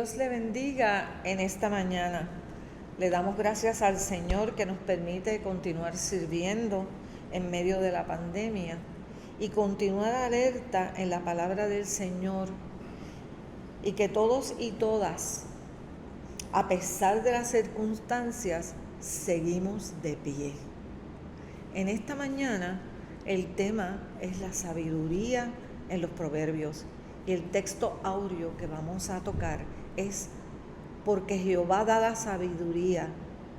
Dios le bendiga en esta mañana. Le damos gracias al Señor que nos permite continuar sirviendo en medio de la pandemia y continuar alerta en la palabra del Señor, y que todos y todas, a pesar de las circunstancias, seguimos de pie. En esta mañana el tema es la sabiduría en los proverbios, y el texto áureo que vamos a tocar es: porque Jehová da la sabiduría,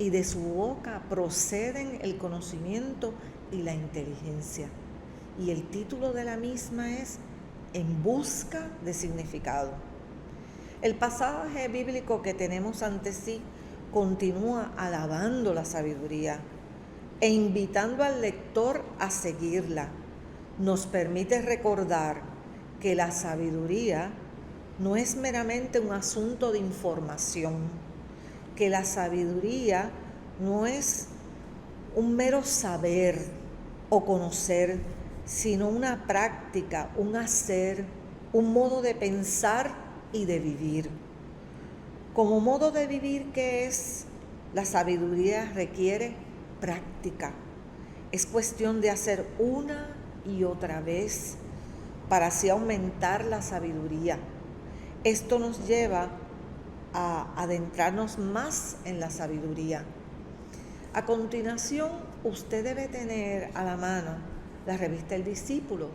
y de su boca proceden el conocimiento y la inteligencia. Y el título de la misma es En busca de significado. El pasaje bíblico que tenemos ante sí continúa alabando la sabiduría e invitando al lector a seguirla. Nos permite recordar que la sabiduría no es meramente un asunto de información, que la sabiduría no es un mero saber o conocer, sino una práctica, un hacer, un modo de pensar y de vivir. Como modo de vivir, ¿qué es? La sabiduría requiere práctica. Es cuestión de hacer una y otra vez para así aumentar la sabiduría. Esto nos lleva a adentrarnos más en la sabiduría. A continuación, usted debe tener a la mano la revista El Discípulo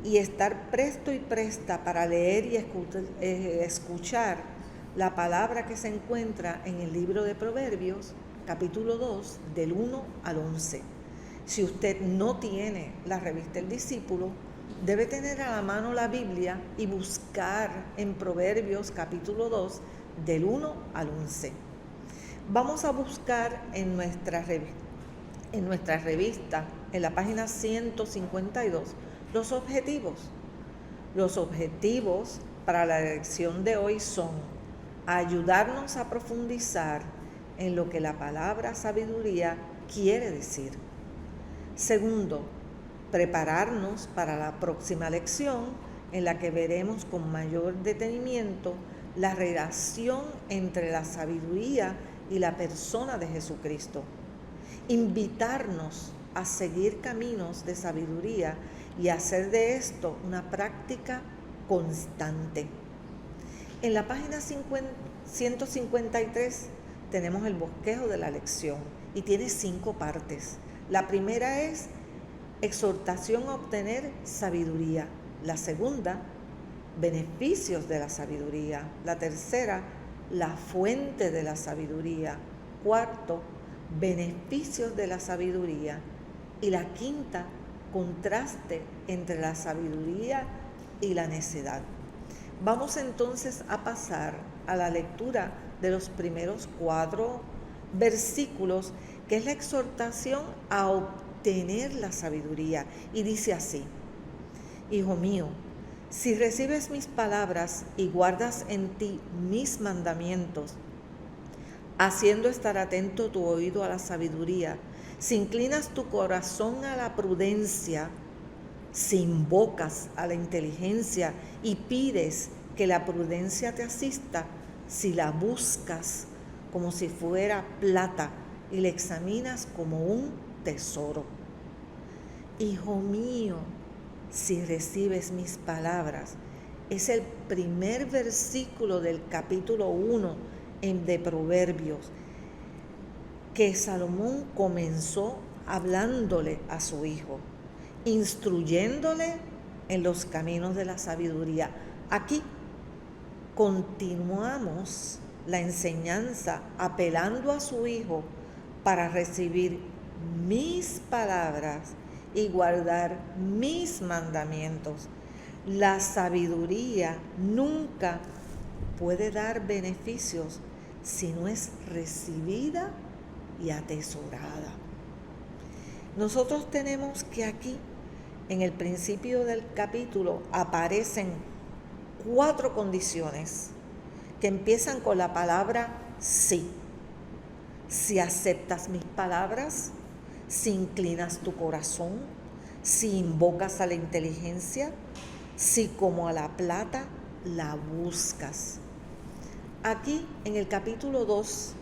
y estar presto y presta para leer y escuchar la palabra que se encuentra en el libro de Proverbios, capítulo 2, del 1 al 11. Si usted no tiene la revista El Discípulo, debe tener a la mano la Biblia y buscar en Proverbios, capítulo 2, del 1 al 11. Vamos a buscar en nuestra revista, en la página 152, los objetivos. Los objetivos para la lección de hoy son ayudarnos a profundizar en lo que la palabra sabiduría quiere decir. Segundo, prepararnos para la próxima lección, en la que veremos con mayor detenimiento la relación entre la sabiduría y la persona de Jesucristo. Invitarnos a seguir caminos de sabiduría y hacer de esto una práctica constante. En la página 153 tenemos el bosquejo de la lección y tiene 5 partes. La primera es exhortación a obtener sabiduría. La segunda, beneficios de la sabiduría. La tercera, la fuente de la sabiduría. Cuarto, beneficios de la sabiduría. Y la quinta, contraste entre la sabiduría y la necedad. Vamos entonces a pasar a la lectura de los primeros 4 versículos, que es la exhortación a obtener la sabiduría. Y dice así: Hijo mío, si recibes mis palabras y guardas en ti mis mandamientos, haciendo estar atento tu oído a la sabiduría, si inclinas tu corazón a la prudencia, si invocas a la inteligencia y pides que la prudencia te asista, si la buscas como si fuera plata y la examinas como un tesoro. Hijo mío, si recibes mis palabras, es el primer versículo del capítulo 1 de Proverbios, que Salomón comenzó hablándole a su hijo, instruyéndole en los caminos de la sabiduría. Aquí continuamos la enseñanza apelando a su hijo para recibir mis palabras y guardar mis mandamientos. La sabiduría nunca puede dar beneficios si no es recibida y atesorada. Nosotros tenemos que aquí, en el principio del capítulo, aparecen 4 condiciones que empiezan con la palabra sí. Si aceptas mis palabras, si inclinas tu corazón, si invocas a la inteligencia, si como a la plata la buscas. Aquí en el capítulo 2,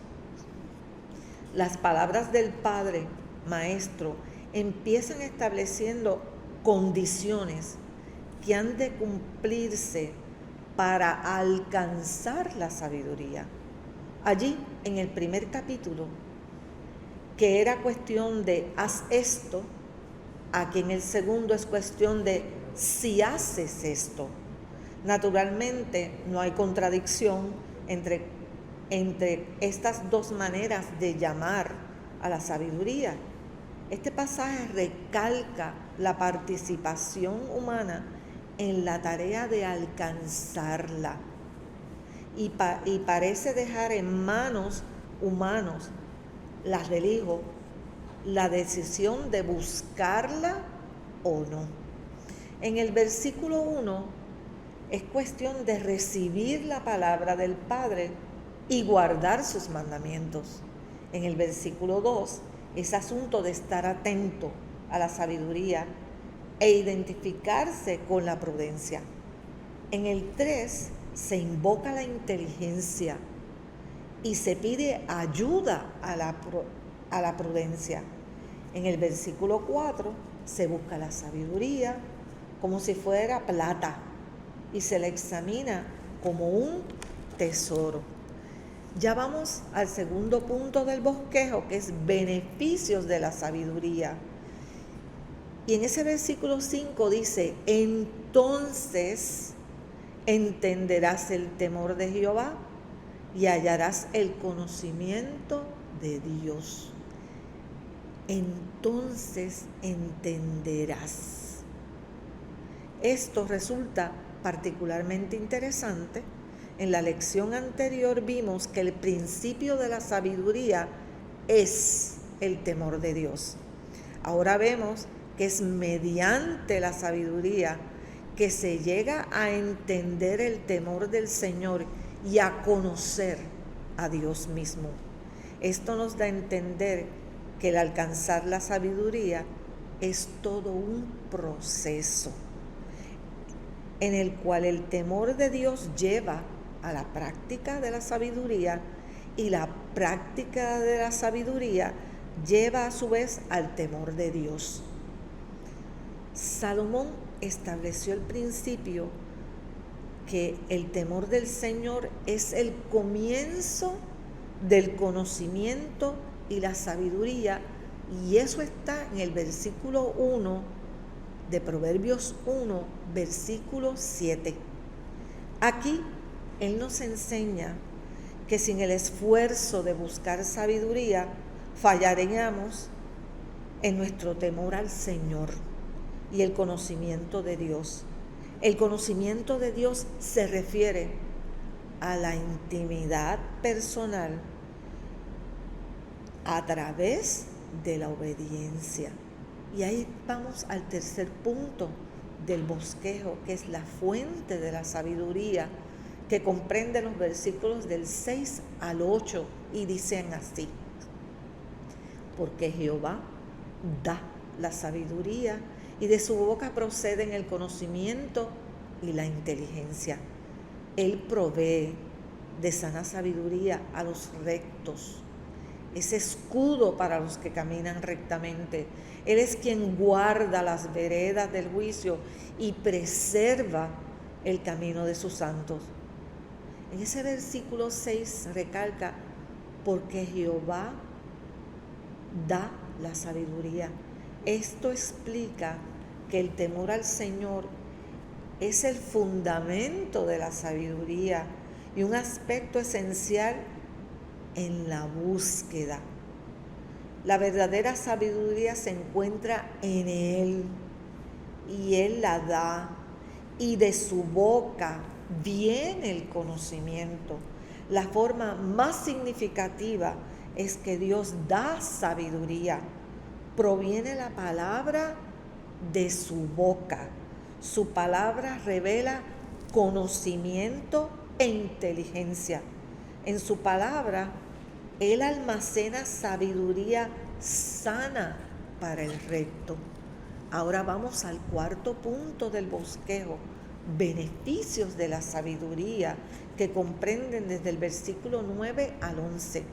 las palabras del Padre Maestro empiezan estableciendo condiciones que han de cumplirse para alcanzar la sabiduría. Allí, en el primer capítulo, que era cuestión de haz esto, aquí en el segundo es cuestión de si haces esto. Naturalmente, no hay contradicción entre estas dos maneras de llamar a la sabiduría. Este pasaje recalca la participación humana en la tarea de alcanzarla y parece dejar en manos humanos, las del Hijo, la decisión de buscarla o no. En el versículo 1 es cuestión de recibir la palabra del Padre y guardar sus mandamientos. En el versículo 2 es asunto de estar atento a la sabiduría e identificarse con la prudencia. En el 3 se invoca la inteligencia y se pide ayuda a la prudencia. En el versículo 4 se busca la sabiduría como si fuera plata y se la examina como un tesoro. Ya vamos al segundo punto del bosquejo, que es beneficios de la sabiduría. Y en ese versículo 5 dice, entonces entenderás el temor de Jehová y hallarás el conocimiento de Dios. Entonces entenderás. Esto resulta particularmente interesante. En la lección anterior vimos que el principio de la sabiduría es el temor de Dios. Ahora vemos que es mediante la sabiduría que se llega a entender el temor del Señor y a conocer a Dios mismo. Esto nos da a entender que el alcanzar la sabiduría es todo un proceso en el cual el temor de Dios lleva a la práctica de la sabiduría y la práctica de la sabiduría lleva a su vez al temor de Dios. Salomón estableció el principio que el temor del Señor es el comienzo del conocimiento y la sabiduría, y eso está en el versículo 1 de Proverbios 1, versículo 7. Aquí Él nos enseña que sin el esfuerzo de buscar sabiduría, fallaríamos en nuestro temor al Señor y el conocimiento de Dios. El conocimiento de Dios se refiere a la intimidad personal a través de la obediencia. Y ahí vamos al tercer punto del bosquejo, que es la fuente de la sabiduría, que comprende los versículos del 6 al 8 y dicen así: porque Jehová da la sabiduría y de su boca proceden el conocimiento y la inteligencia. Él provee de sana sabiduría a los rectos, es escudo para los que caminan rectamente. Él es quien guarda las veredas del juicio y preserva el camino de sus santos. En ese versículo 6 recalca, porque Jehová da la sabiduría. Esto explica que el temor al Señor es el fundamento de la sabiduría y un aspecto esencial en la búsqueda. La verdadera sabiduría se encuentra en Él y Él la da, y de su boca viene el conocimiento. La forma más significativa es que Dios da sabiduría. Proviene la palabra de su boca. Su palabra revela conocimiento e inteligencia. En su palabra, Él almacena sabiduría sana para el recto. Ahora vamos al cuarto punto del bosquejo, beneficios de la sabiduría que comprenden desde el versículo 9 al 11.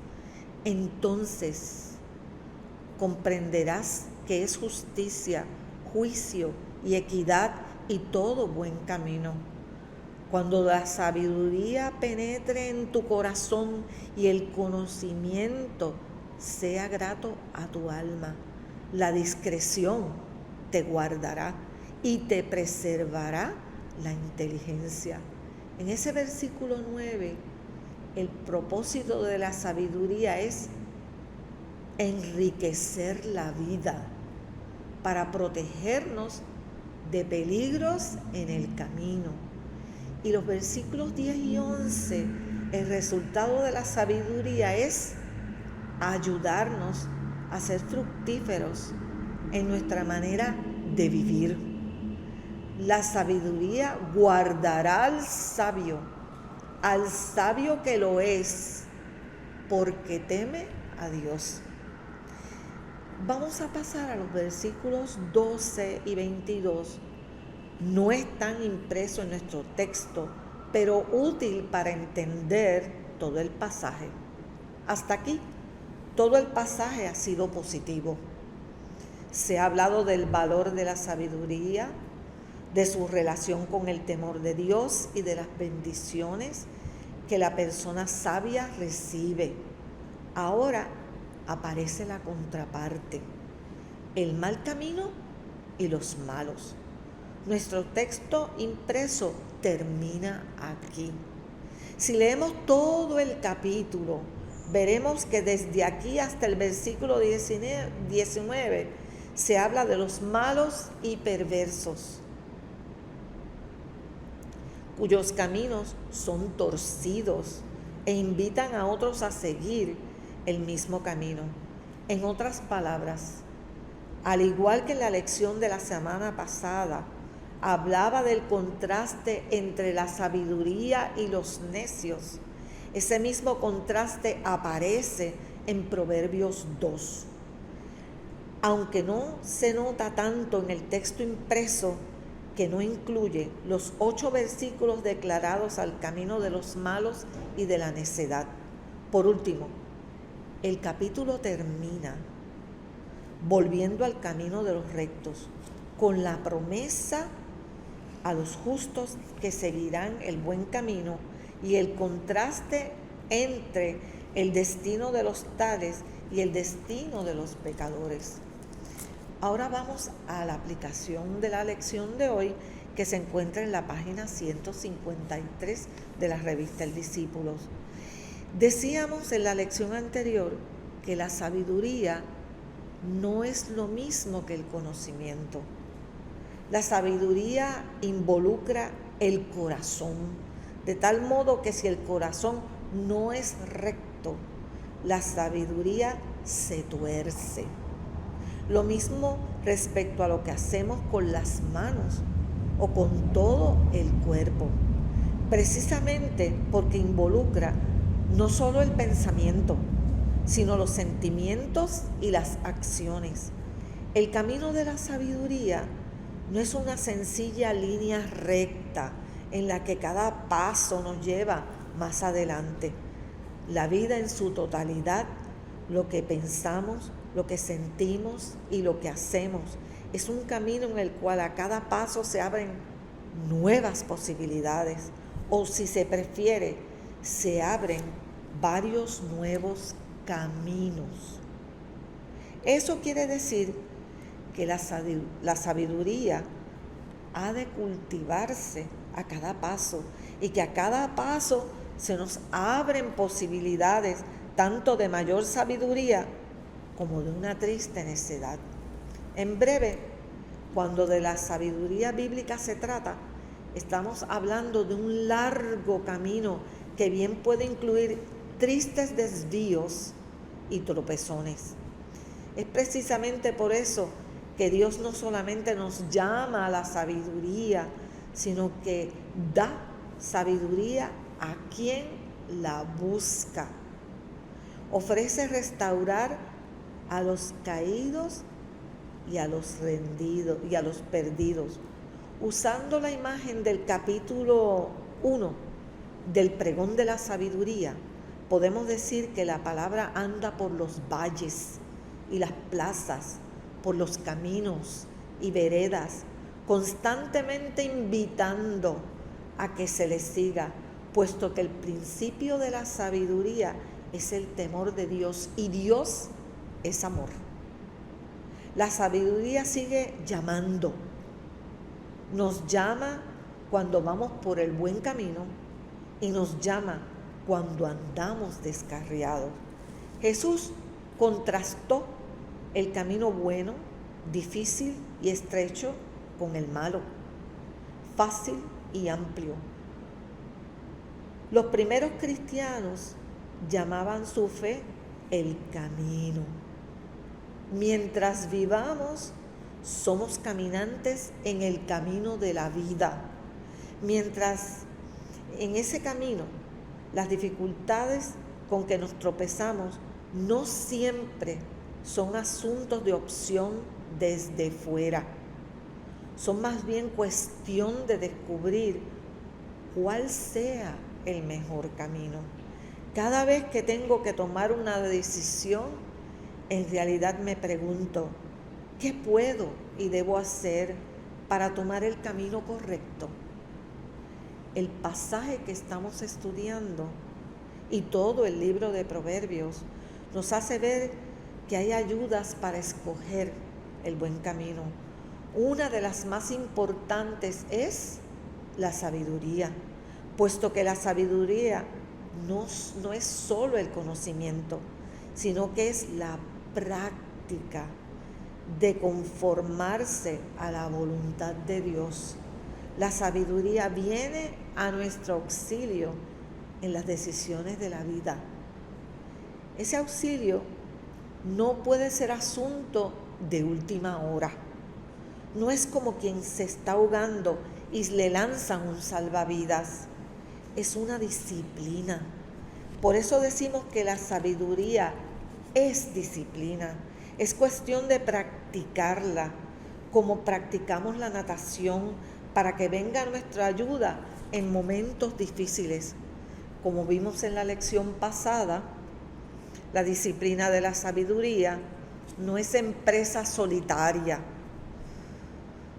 Entonces comprenderás que es justicia, juicio y equidad y todo buen camino. Cuando la sabiduría penetre en tu corazón y el conocimiento sea grato a tu alma, la discreción te guardará y te preservará la inteligencia. En ese versículo 9, el propósito de la sabiduría es enriquecer la vida para protegernos de peligros en el camino. Y los versículos 10 y 11, el resultado de la sabiduría es ayudarnos a ser fructíferos en nuestra manera de vivir. La sabiduría guardará al sabio que lo es, porque teme a Dios. Vamos a pasar a los versículos 12 y 22. No están impresos en nuestro texto, pero útil para entender todo el pasaje. Hasta aquí, todo el pasaje ha sido positivo. Se ha hablado del valor de la sabiduría, de su relación con el temor de Dios y de las bendiciones que la persona sabia recibe. Ahora aparece la contraparte, el mal camino y los malos. Nuestro texto impreso termina aquí. Si leemos todo el capítulo, veremos que desde aquí hasta el versículo 19 se habla de los malos y perversos, cuyos caminos son torcidos e invitan a otros a seguir el mismo camino. En otras palabras, al igual que en la lección de la semana pasada, hablaba del contraste entre la sabiduría y los necios. Ese mismo contraste aparece en Proverbios 2. Aunque no se nota tanto en el texto impreso, que no incluye los 8 versículos declarados al camino de los malos y de la necedad. Por último, el capítulo termina volviendo al camino de los rectos, con la promesa a los justos que seguirán el buen camino y el contraste entre el destino de los tales y el destino de los pecadores. Ahora vamos a la aplicación de la lección de hoy, que se encuentra en la página 153 de la revista El Discípulos. Decíamos en la lección anterior que la sabiduría no es lo mismo que el conocimiento. La sabiduría involucra el corazón, de tal modo que si el corazón no es recto, la sabiduría se tuerce. Lo mismo respecto a lo que hacemos con las manos o con todo el cuerpo, precisamente porque involucra no solo el pensamiento, sino los sentimientos y las acciones. El camino de la sabiduría no es una sencilla línea recta en la que cada paso nos lleva más adelante. La vida en su totalidad, lo que pensamos, lo que sentimos y lo que hacemos, es un camino en el cual a cada paso se abren nuevas posibilidades, o si se prefiere, se abren varios nuevos caminos. Eso quiere decir que la sabiduría ha de cultivarse a cada paso, y que a cada paso se nos abren posibilidades tanto de mayor sabiduría como de una triste necedad. En breve, cuando de la sabiduría bíblica se trata, estamos hablando de un largo camino que bien puede incluir tristes desvíos y tropezones. Es precisamente por eso que Dios no solamente nos llama a la sabiduría, sino que da sabiduría a quien la busca. Ofrece restaurar a los caídos y a los rendidos y a los perdidos. Usando la imagen del capítulo 1 del pregón de la sabiduría, podemos decir que la palabra anda por los valles y las plazas, por los caminos y veredas, constantemente invitando a que se le siga, puesto que el principio de la sabiduría es el temor de Dios y Dios es amor. La sabiduría sigue llamando. Nos llama cuando vamos por el buen camino y nos llama cuando andamos descarriados. Jesús contrastó el camino bueno, difícil y estrecho con el malo, fácil y amplio. Los primeros cristianos llamaban su fe el camino. Mientras vivamos, somos caminantes en el camino de la vida. Mientras en ese camino, las dificultades con que nos tropezamos no siempre son asuntos de opción desde fuera. Son más bien cuestión de descubrir cuál sea el mejor camino. Cada vez que tengo que tomar una decisión, en realidad me pregunto, ¿qué puedo y debo hacer para tomar el camino correcto? El pasaje que estamos estudiando y todo el libro de Proverbios nos hace ver que hay ayudas para escoger el buen camino. Una de las más importantes es la sabiduría, puesto que la sabiduría no es solo el conocimiento, sino que es la práctica de conformarse a la voluntad de Dios. La sabiduría viene a nuestro auxilio en las decisiones de la vida. Ese auxilio no puede ser asunto de última hora. No es como quien se está ahogando y le lanzan un salvavidas. Es una disciplina. Por eso decimos que la sabiduría es disciplina. Es cuestión de practicarla, como practicamos la natación, para que venga nuestra ayuda en momentos difíciles. Como vimos en la lección pasada, la disciplina de la sabiduría no es empresa solitaria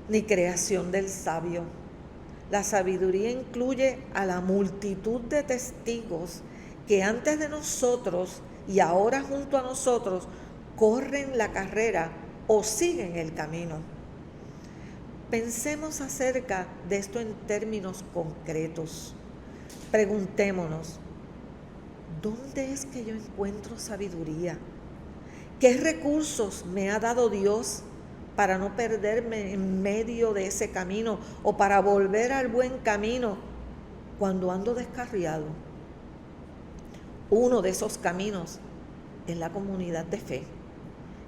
ni creación del sabio. La sabiduría incluye a la multitud de testigos que antes de nosotros y ahora junto a nosotros corren la carrera o siguen el camino. Pensemos acerca de esto en términos concretos. Preguntémonos, ¿dónde es que yo encuentro sabiduría? ¿Qué recursos me ha dado Dios para no perderme en medio de ese camino o para volver al buen camino cuando ando descarriado? Uno de esos caminos es la comunidad de fe.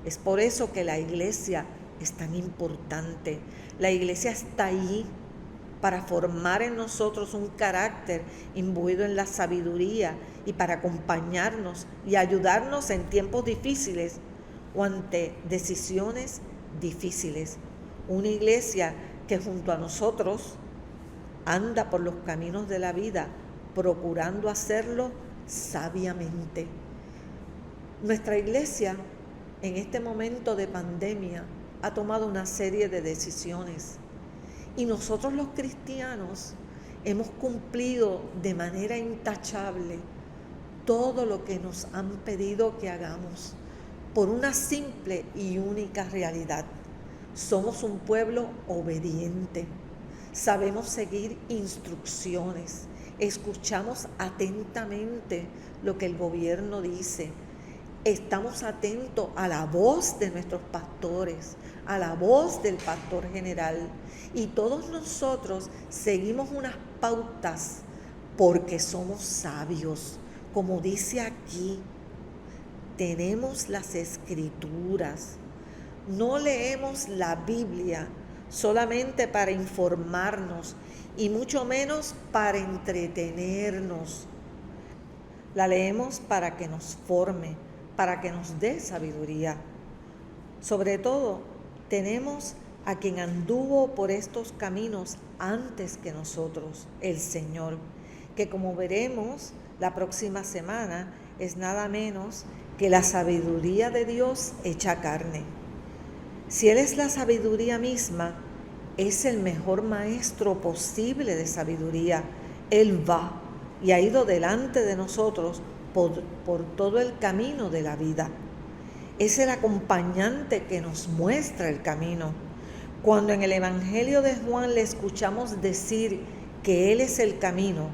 Es por eso que la iglesia es tan importante. La iglesia está ahí para formar en nosotros un carácter imbuido en la sabiduría y para acompañarnos y ayudarnos en tiempos difíciles o ante decisiones difíciles. Una iglesia que junto a nosotros anda por los caminos de la vida, procurando hacerlo sabiamente. Nuestra iglesia en este momento de pandemia ha tomado una serie de decisiones y nosotros los cristianos hemos cumplido de manera intachable todo lo que nos han pedido que hagamos por una simple y única realidad. Somos un pueblo obediente, sabemos seguir instrucciones, escuchamos atentamente lo que el gobierno dice. Estamos atentos a la voz de nuestros pastores, a la voz del pastor general. Y todos nosotros seguimos unas pautas porque somos sabios. Como dice aquí, tenemos las escrituras. No leemos la Biblia solamente para informarnos y mucho menos para entretenernos. La leemos para que nos forme, para que nos dé sabiduría. Sobre todo, tenemos a quien anduvo por estos caminos antes que nosotros, el Señor, que como veremos la próxima semana es nada menos que la sabiduría de Dios hecha carne. Si Él es la sabiduría misma, es el mejor maestro posible de sabiduría. Él va y ha ido delante de nosotros por todo el camino de la vida. Es el acompañante que nos muestra el camino. Cuando en el Evangelio de Juan le escuchamos decir que Él es el camino,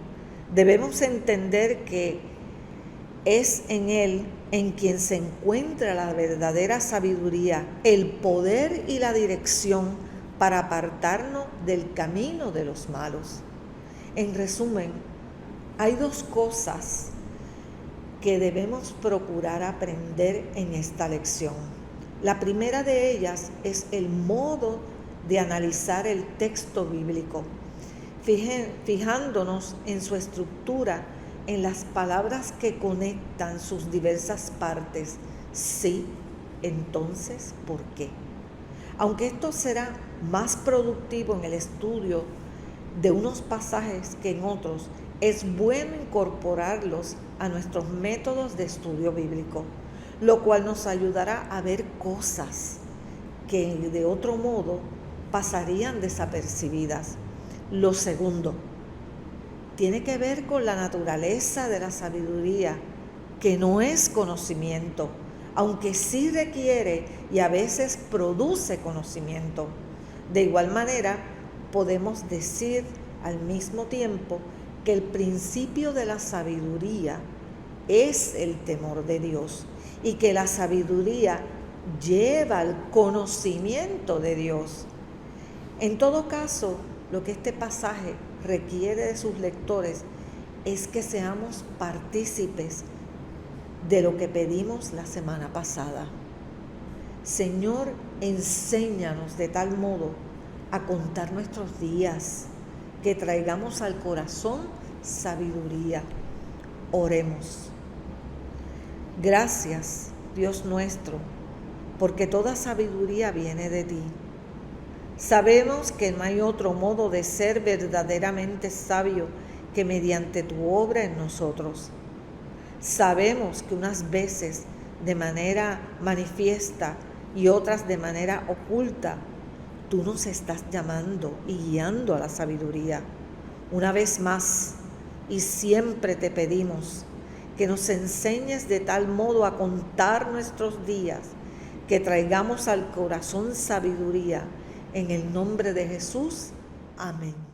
debemos entender que es en Él en quien se encuentra la verdadera sabiduría, el poder y la dirección para apartarnos del camino de los malos. En resumen, hay dos cosas que debemos procurar aprender en esta lección. La primera de ellas es el modo de analizar el texto bíblico, fijándonos en su estructura, en las palabras que conectan sus diversas partes. Sí, entonces, ¿por qué? Aunque esto será más productivo en el estudio de unos pasajes que en otros, es bueno incorporarlos a nuestros métodos de estudio bíblico, lo cual nos ayudará a ver cosas que de otro modo pasarían desapercibidas. Lo segundo tiene que ver con la naturaleza de la sabiduría, que no es conocimiento, aunque sí requiere y a veces produce conocimiento. De igual manera, podemos decir al mismo tiempo que el principio de la sabiduría es el temor de Dios y que la sabiduría lleva al conocimiento de Dios. En todo caso, lo que este pasaje requiere de sus lectores es que seamos partícipes de lo que pedimos la semana pasada. Señor, enséñanos de tal modo a contar nuestros días, que traigamos al corazón sabiduría. Oremos. Gracias, Dios nuestro, porque toda sabiduría viene de ti. Sabemos que no hay otro modo de ser verdaderamente sabio que mediante tu obra en nosotros. Sabemos que unas veces de manera manifiesta y otras de manera oculta, tú nos estás llamando y guiando a la sabiduría. Una vez más, y siempre te pedimos que nos enseñes de tal modo a contar nuestros días, que traigamos al corazón sabiduría. En el nombre de Jesús, amén.